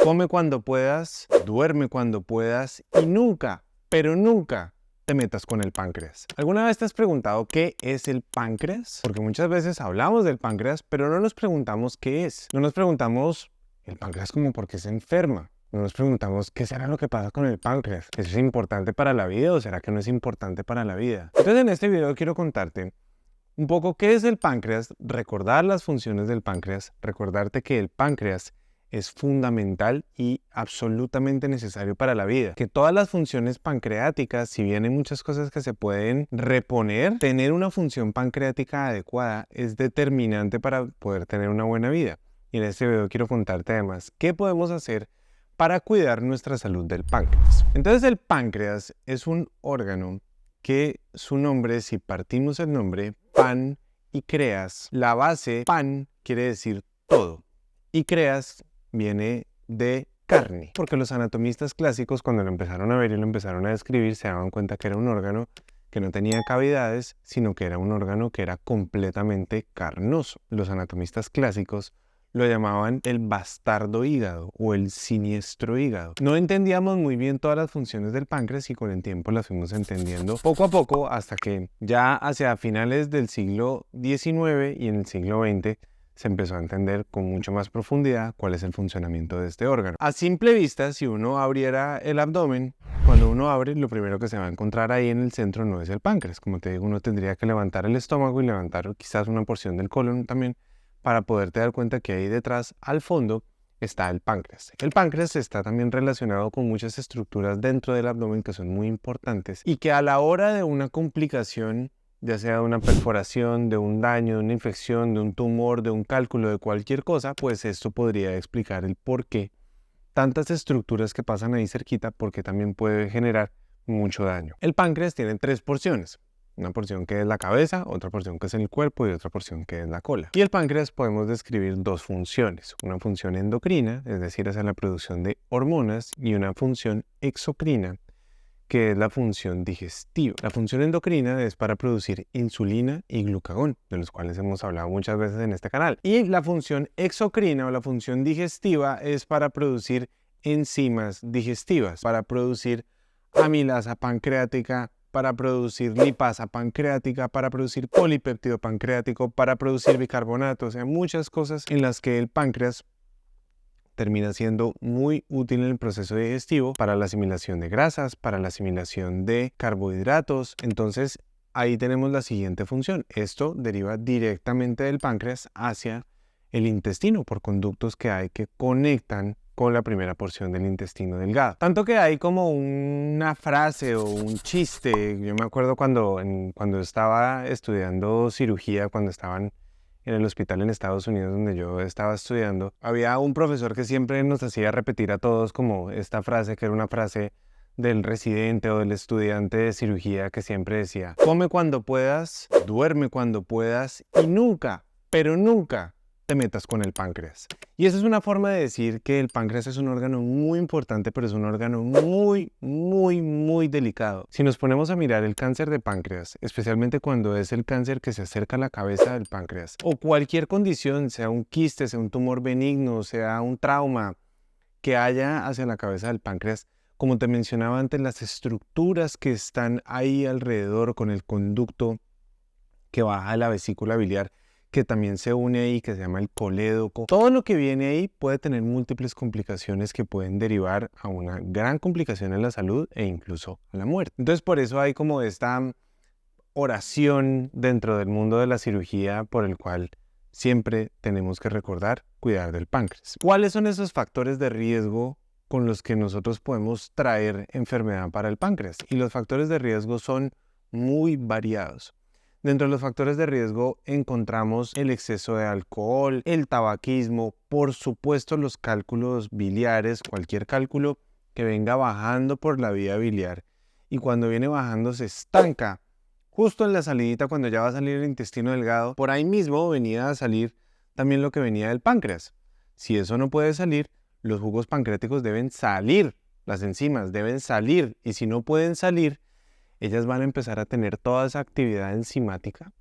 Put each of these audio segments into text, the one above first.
Come cuando puedas, duerme cuando puedas y nunca, pero nunca te metas con el páncreas. ¿Alguna vez te has preguntado qué es el páncreas? Porque muchas veces hablamos del páncreas, pero no nos preguntamos qué es. No nos preguntamos el páncreas como por qué se enferma. No nos preguntamos qué será lo que pasa con el páncreas. ¿Eso es importante para la vida o será que no es importante para la vida? Entonces en este video quiero contarte un poco qué es el páncreas, recordar las funciones del páncreas, recordarte que el páncreas es fundamental y absolutamente necesario para la vida. Que todas las funciones pancreáticas, si bien hay muchas cosas que se pueden reponer, tener una función pancreática adecuada es determinante para poder tener una buena vida. Y en este video quiero contarte además qué podemos hacer para cuidar nuestra salud del páncreas. Entonces el páncreas es un órgano que su nombre, si partimos el nombre, pan y creas, la base pan quiere decir todo y creas viene de carne, porque los anatomistas clásicos cuando lo empezaron a ver y lo empezaron a describir se daban cuenta que era un órgano que no tenía cavidades, sino que era un órgano que era completamente carnoso. Los anatomistas clásicos lo llamaban el bastardo hígado o el siniestro hígado. No entendíamos muy bien todas las funciones del páncreas y con el tiempo las fuimos entendiendo poco a poco hasta que ya hacia finales del siglo XIX y en el siglo XX se empezó a entender con mucho más profundidad cuál es el funcionamiento de este órgano. A simple vista, si uno abriera el abdomen, cuando uno abre, lo primero que se va a encontrar ahí en el centro no es el páncreas. Como te digo, uno tendría que levantar el estómago y levantar quizás una porción del colon también para poderte dar cuenta que ahí detrás, al fondo, está el páncreas. El páncreas está también relacionado con muchas estructuras dentro del abdomen que son muy importantes y que a la hora de una complicación, ya sea de una perforación, de un daño, de una infección, de un tumor, de un cálculo, de cualquier cosa, pues esto podría explicar el por qué tantas estructuras que pasan ahí cerquita, porque también puede generar mucho daño. El páncreas tiene tres porciones. Una porción que es la cabeza, otra porción que es el cuerpo y otra porción que es la cola. Y el páncreas podemos describir dos funciones. Una función endocrina, es decir, hacia la producción de hormonas, y una función exocrina, que es la función digestiva. La función endocrina es para producir insulina y glucagón, de los cuales hemos hablado muchas veces en este canal. Y la función exocrina o la función digestiva es para producir enzimas digestivas, para producir amilasa pancreática, para producir lipasa pancreática, para producir polipéptido pancreático, para producir bicarbonato, o sea, muchas cosas en las que el páncreas termina siendo muy útil en el proceso digestivo para la asimilación de grasas, para la asimilación de carbohidratos. Entonces, ahí tenemos la siguiente función. Esto deriva directamente del páncreas hacia el intestino por conductos que hay que conectan con la primera porción del intestino delgado. Tanto que hay como una frase o un chiste. Yo me acuerdo cuando estaba estudiando cirugía, cuando estaban en el hospital en Estados Unidos donde yo estaba estudiando, había un profesor que siempre nos hacía repetir a todos como esta frase, que era una frase del residente o del estudiante de cirugía que siempre decía: come cuando puedas, duerme cuando puedas y nunca, pero nunca te metas con el páncreas. Y esa es una forma de decir que el páncreas es un órgano muy importante, pero es un órgano muy delicado. Si nos ponemos a mirar el cáncer de páncreas, especialmente cuando es el cáncer que se acerca a la cabeza del páncreas, o cualquier condición, sea un quiste, sea un tumor benigno, sea un trauma que haya hacia la cabeza del páncreas, como te mencionaba antes, las estructuras que están ahí alrededor con el conducto que baja de la vesícula biliar, que también se une ahí, que se llama el colédoco. Todo lo que viene ahí puede tener múltiples complicaciones que pueden derivar a una gran complicación en la salud e incluso a la muerte. Entonces por eso hay como esta oración dentro del mundo de la cirugía por el cual siempre tenemos que recordar cuidar del páncreas. ¿Cuáles son esos factores de riesgo con los que nosotros podemos traer enfermedad para el páncreas? Y los factores de riesgo son muy variados. Dentro de los factores de riesgo encontramos el exceso de alcohol, el tabaquismo, por supuesto los cálculos biliares, cualquier cálculo que venga bajando por la vía biliar y cuando viene bajando se estanca justo en la salidita cuando ya va a salir el intestino delgado. Por ahí mismo venía a salir también lo que venía del páncreas. Si eso no puede salir, los jugos pancreáticos deben salir, las enzimas deben salir, y si no pueden salir, ellas van a empezar a tener toda esa actividad enzimática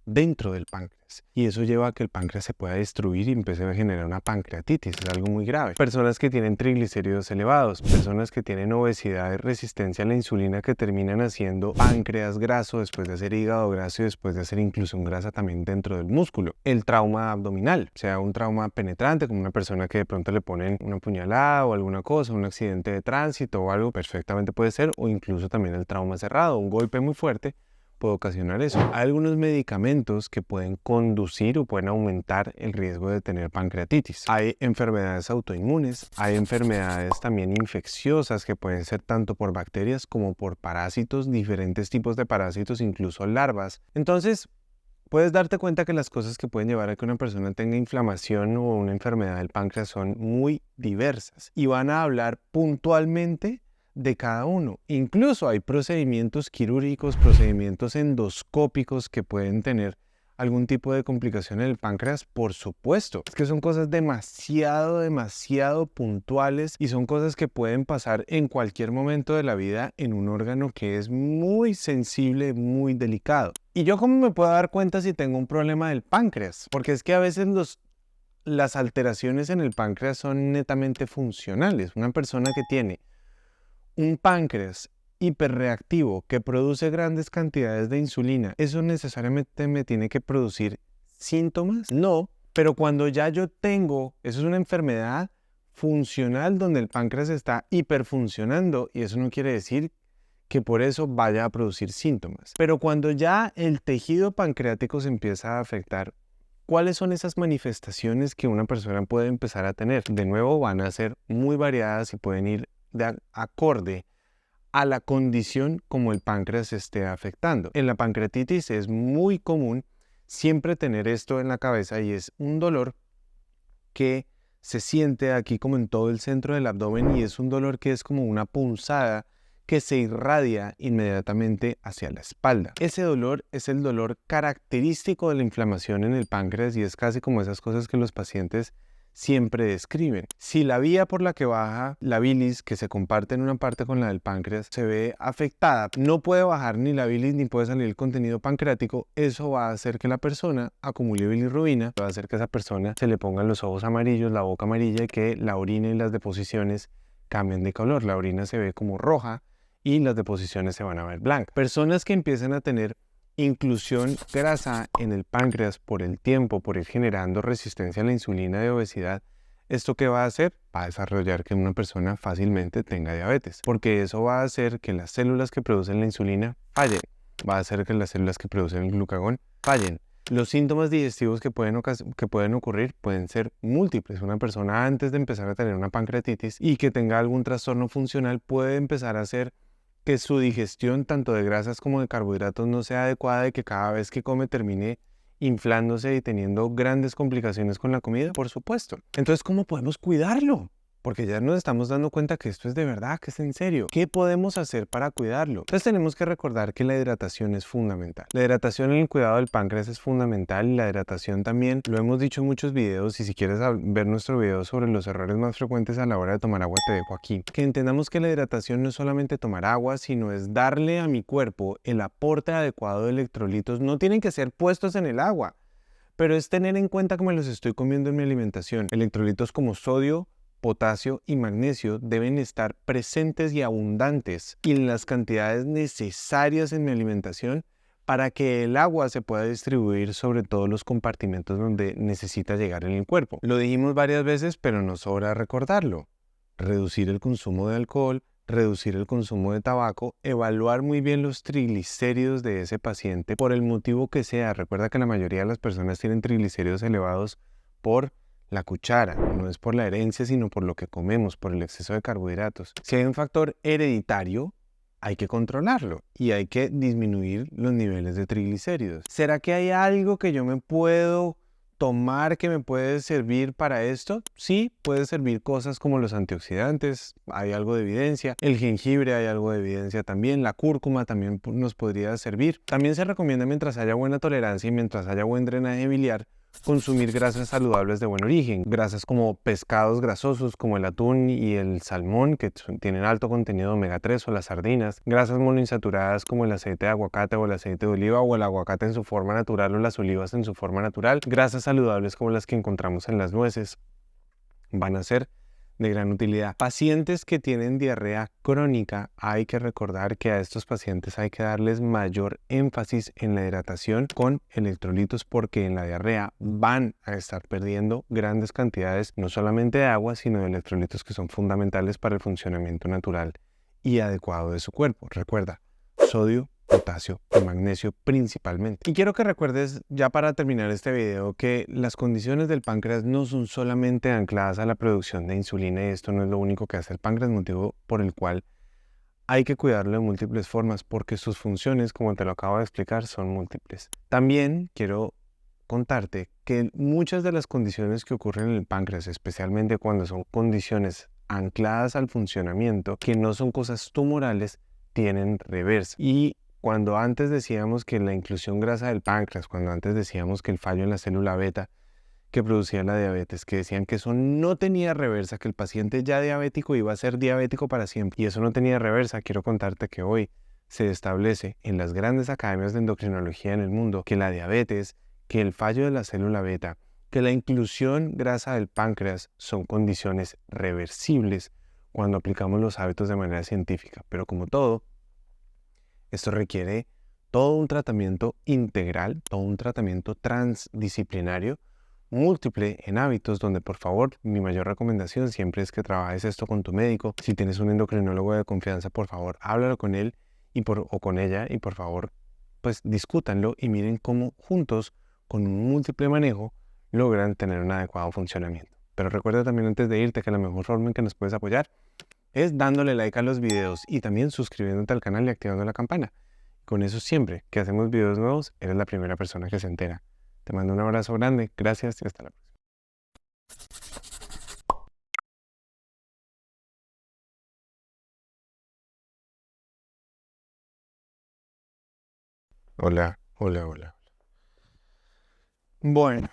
dentro del páncreas. Y eso lleva a que el páncreas se pueda destruir y empiece a generar una pancreatitis. Es algo muy grave. Personas que tienen triglicéridos elevados, personas que tienen obesidad y resistencia a la insulina que terminan haciendo páncreas graso después de hacer hígado graso y después de hacer incluso grasa también dentro del músculo. El trauma abdominal, sea un trauma penetrante como una persona que de pronto le ponen una puñalada o alguna cosa, un accidente de tránsito o algo, perfectamente puede ser, o incluso también el trauma cerrado, un golpe muy fuerte puede ocasionar eso. Hay algunos medicamentos que pueden conducir o pueden aumentar el riesgo de tener pancreatitis. Hay enfermedades autoinmunes, hay enfermedades también infecciosas que pueden ser tanto por bacterias como por parásitos, diferentes tipos de parásitos, incluso larvas. Entonces, puedes darte cuenta que las cosas que pueden llevar a que una persona tenga inflamación o una enfermedad del páncreas son muy diversas y van a hablar puntualmente de cada uno. Incluso hay procedimientos quirúrgicos, procedimientos endoscópicos que pueden tener algún tipo de complicación en el páncreas, por supuesto. Es que son cosas demasiado puntuales y son cosas que pueden pasar en cualquier momento de la vida en un órgano que es muy sensible, muy delicado. ¿Y yo cómo me puedo dar cuenta si tengo un problema del páncreas? Porque es que a veces las alteraciones en el páncreas son netamente funcionales. Una persona que tiene un páncreas hiperreactivo que produce grandes cantidades de insulina, ¿eso necesariamente me tiene que producir síntomas? No, pero cuando ya yo tengo, eso es una enfermedad funcional donde el páncreas está hiperfuncionando y eso no quiere decir que por eso vaya a producir síntomas. Pero cuando ya el tejido pancreático se empieza a afectar, ¿cuáles son esas manifestaciones que una persona puede empezar a tener? De nuevo, van a ser muy variadas y pueden ir de acorde a la condición como el páncreas esté afectando. En la pancreatitis es muy común siempre tener esto en la cabeza y es un dolor que se siente aquí como en todo el centro del abdomen y es un dolor que es como una punzada que se irradia inmediatamente hacia la espalda. Ese dolor es el dolor característico de la inflamación en el páncreas y es casi como esas cosas que los pacientes siempre describen. Si la vía por la que baja la bilis, que se comparte en una parte con la del páncreas, se ve afectada, no puede bajar ni la bilis ni puede salir el contenido pancreático, eso va a hacer que la persona acumule bilirrubina, va a hacer que a esa persona se le pongan los ojos amarillos, la boca amarilla y que la orina y las deposiciones cambien de color. La orina se ve como roja y las deposiciones se van a ver blancas. Personas que empiezan a tener inclusión grasa en el páncreas por el tiempo, por ir generando resistencia a la insulina de obesidad, ¿esto qué va a hacer? Va a desarrollar que una persona fácilmente tenga diabetes, porque eso va a hacer que las células que producen la insulina fallen, va a hacer que las células que producen el glucagón fallen. Los síntomas digestivos que pueden ocurrir pueden ser múltiples. Una persona antes de empezar a tener una pancreatitis y que tenga algún trastorno funcional puede empezar a hacer que su digestión tanto de grasas como de carbohidratos no sea adecuada y que cada vez que come termine inflándose y teniendo grandes complicaciones con la comida, por supuesto. Entonces, ¿cómo podemos cuidarlo? Porque ya nos estamos dando cuenta que esto es de verdad, que es en serio. ¿Qué podemos hacer para cuidarlo? Entonces tenemos que recordar que la hidratación es fundamental. La hidratación en el cuidado del páncreas es fundamental y la hidratación también, lo hemos dicho en muchos videos y si quieres ver nuestro video sobre los errores más frecuentes a la hora de tomar agua te dejo aquí. Que entendamos que la hidratación no es solamente tomar agua, sino es darle a mi cuerpo el aporte adecuado de electrolitos. No tienen que ser puestos en el agua, pero es tener en cuenta cómo los estoy comiendo en mi alimentación. Electrolitos como sodio, potasio y magnesio deben estar presentes y abundantes y en las cantidades necesarias en mi alimentación para que el agua se pueda distribuir sobre todos los compartimentos donde necesita llegar en el cuerpo. Lo dijimos varias veces, pero no sobra recordarlo. Reducir el consumo de alcohol, reducir el consumo de tabaco, evaluar muy bien los triglicéridos de ese paciente por el motivo que sea. Recuerda que la mayoría de las personas tienen triglicéridos elevados por la cuchara, no es por la herencia, sino por lo que comemos, por el exceso de carbohidratos. Si hay un factor hereditario, hay que controlarlo y hay que disminuir los niveles de triglicéridos. ¿Será que hay algo que yo me puedo tomar que me puede servir para esto? Sí, puede servir cosas como los antioxidantes, hay algo de evidencia. El jengibre hay algo de evidencia también. La cúrcuma también nos podría servir. También se recomienda mientras haya buena tolerancia y mientras haya buen drenaje biliar, consumir grasas saludables de buen origen, grasas como pescados grasosos como el atún y el salmón que tienen alto contenido de omega 3 o las sardinas, grasas monoinsaturadas como el aceite de aguacate o el aceite de oliva o el aguacate en su forma natural o las olivas en su forma natural, grasas saludables como las que encontramos en las nueces, van a ser de gran utilidad. Pacientes que tienen diarrea crónica, hay que recordar que a estos pacientes hay que darles mayor énfasis en la hidratación con electrolitos porque en la diarrea van a estar perdiendo grandes cantidades no solamente de agua, sino de electrolitos que son fundamentales para el funcionamiento natural y adecuado de su cuerpo. Recuerda, sodio, potasio y magnesio principalmente. Y quiero que recuerdes, ya para terminar este video, que las condiciones del páncreas no son solamente ancladas a la producción de insulina y esto no es lo único que hace el páncreas, motivo por el cual hay que cuidarlo de múltiples formas porque sus funciones, como te lo acabo de explicar, son múltiples. También quiero contarte que muchas de las condiciones que ocurren en el páncreas, especialmente cuando son condiciones ancladas al funcionamiento, que no son cosas tumorales, tienen reversa. Y cuando antes decíamos que la inclusión grasa del páncreas, cuando antes decíamos que el fallo en la célula beta que producía la diabetes, que decían que eso no tenía reversa, que el paciente ya diabético iba a ser diabético para siempre, y eso no tenía reversa, quiero contarte que hoy se establece en las grandes academias de endocrinología en el mundo que la diabetes, que el fallo de la célula beta, que la inclusión grasa del páncreas son condiciones reversibles cuando aplicamos los hábitos de manera científica. Pero como todo, esto requiere todo un tratamiento integral, todo un tratamiento transdisciplinario, múltiple en hábitos, donde por favor mi mayor recomendación siempre es que trabajes esto con tu médico. Si tienes un endocrinólogo de confianza, por favor háblalo con él o con ella y por favor pues discútanlo y miren cómo juntos con un múltiple manejo logran tener un adecuado funcionamiento. Pero recuerda también antes de irte que la mejor forma en que nos puedes apoyar es dándole like a los videos y también suscribiéndote al canal y activando la campana. Con eso siempre que hacemos videos nuevos, eres la primera persona que se entera. Te mando un abrazo grande, gracias y hasta la próxima. Hola, hola, hola. Bueno.